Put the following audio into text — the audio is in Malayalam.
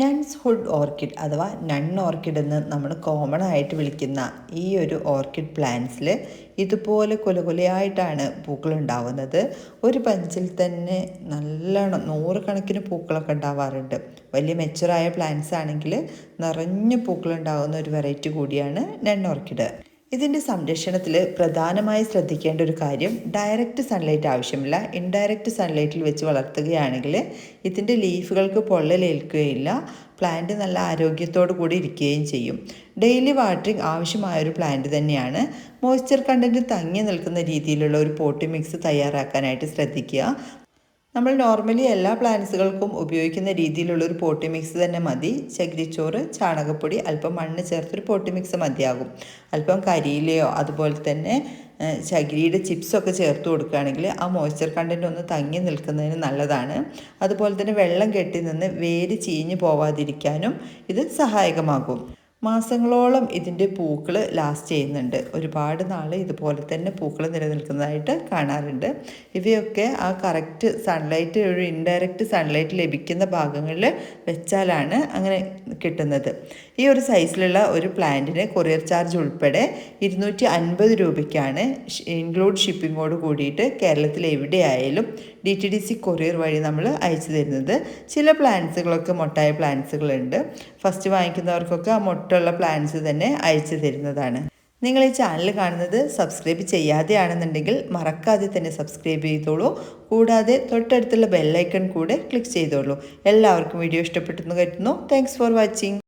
നൺസ് ഹുഡ് ഓർക്കിഡ് അഥവാ നൺ ഓർക്കിഡ് എന്ന് നമ്മൾ കോമൺ ആയിട്ട് വിളിക്കുന്ന ഈ ഒരു ഓർക്കിഡ് പ്ലാന്റ്സിൽ ഇതുപോലെ കൊലകൊലയായിട്ടാണ് പൂക്കൾ ഉണ്ടാവുന്നത്. ഒരു ബഞ്ചിൽ തന്നെ നല്ലോണം 100 കണക്കിന് പൂക്കളൊക്കെ ഉണ്ടാവാറുണ്ട്. വലിയ മെച്ചുറായ പ്ലാന്റ്സ് ആണെങ്കിൽ നിറഞ്ഞ പൂക്കൾ ഉണ്ടാകുന്ന ഒരു വെറൈറ്റി കൂടിയാണ് നൺ ഓർക്കിഡ്. ഇതിൻ്റെ സംരക്ഷണത്തിൽ പ്രധാനമായി ശ്രദ്ധിക്കേണ്ട ഒരു കാര്യം ഡയറക്റ്റ് സൺലൈറ്റ് ആവശ്യമില്ല. ഇൻഡയറക്റ്റ് സൺലൈറ്റിൽ വെച്ച് വളർത്തുകയാണെങ്കിൽ ഇതിൻ്റെ ലീഫുകൾക്ക് പൊള്ളലേൽക്കുകയില്ല, പ്ലാന്റ് നല്ല ആരോഗ്യത്തോടു കൂടി ഇരിക്കുകയും ചെയ്യും. ഡെയിലി വാട്ടറിങ് ആവശ്യമായ ഒരു പ്ലാന്റ് തന്നെയാണ്. മോയ്സ്ചർ കണ്ടൻറ്റ് തങ്ങി നിൽക്കുന്ന രീതിയിലുള്ള ഒരു പോട്ടി മിക്സ് തയ്യാറാക്കാനായിട്ട് ശ്രദ്ധിക്കുക. നമ്മൾ നോർമലി എല്ലാ പ്ലാന്റ്സുകൾക്കും ഉപയോഗിക്കുന്ന രീതിയിലുള്ളൊരു പോട്ടി മിക്സ് തന്നെ മതി. ചകിരിച്ചോറ്, ചാണകപ്പൊടി, അല്പം മണ്ണ് ചേർത്തൊരു പോട്ടി മിക്സ് മതിയാകും. അല്പം കരിയിലയോ അതുപോലെ തന്നെ ചകിരിയുടെ ചിപ്സൊക്കെ ചേർത്ത് കൊടുക്കുകയാണെങ്കിൽ ആ മോയ്സ്ചർ കണ്ടൻറ്റ് ഒന്ന് തങ്ങി നിൽക്കുന്നതിന് നല്ലതാണ്. അതുപോലെ തന്നെ വെള്ളം കെട്ടി നിന്ന് വേര് ചീഞ്ഞ് പോവാതിരിക്കാനും ഇത് സഹായകമാകും. മാസങ്ങളോളം ഇതിൻ്റെ പൂക്കൾ ലാസ്റ്റ് ചെയ്യുന്നുണ്ട്. ഒരുപാട് നാൾ ഇതുപോലെ തന്നെ പൂക്കൾ നിലനിൽക്കുന്നതായിട്ട് കാണാറുണ്ട്. ഇവയൊക്കെ ആ കറക്റ്റ് സൺലൈറ്റ്, ഒരു ഇൻഡയറക്റ്റ് സൺലൈറ്റ് ലഭിക്കുന്ന ഭാഗങ്ങളിൽ വെച്ചാലാണ് അങ്ങനെ കിട്ടുന്നത്. ഈ ഒരു സൈസിലുള്ള ഒരു പ്ലാന്റിന് കൊറിയർ ചാർജ് ഉൾപ്പെടെ 250 രൂപയ്ക്കാണ് ഇൻക്ലൂഡ് ഷിപ്പിങ്ങോട് കൂടിയിട്ട് കേരളത്തിൽ എവിടെയായാലും DTDC കൊറിയർ വഴി നമ്മൾ അയച്ചു തരുന്നത്. ചില പ്ലാന്റ്സുകളൊക്കെ മൊട്ടായ പ്ലാന്റ്സുകളുണ്ട്. ഫസ്റ്റ് വാങ്ങിക്കുന്നവർക്കൊക്കെ ആ മൊട്ടുള്ള പ്ലാന്റ്സ് തന്നെ അയച്ചു തരുന്നതാണ്. നിങ്ങൾ ഈ ചാനൽ കാണുന്നത് സബ്സ്ക്രൈബ് ചെയ്യാതെയാണെന്നുണ്ടെങ്കിൽ മറക്കാതെ തന്നെ സബ്സ്ക്രൈബ് ചെയ്തോളൂ. കൂടാതെ തൊട്ടടുത്തുള്ള ബെല്ലൈക്കൺ കൂടെ ക്ലിക്ക് ചെയ്തോളൂ. എല്ലാവർക്കും വീഡിയോ ഇഷ്ടപ്പെട്ടെന്ന് കരുതുന്നു. Thanks for watching.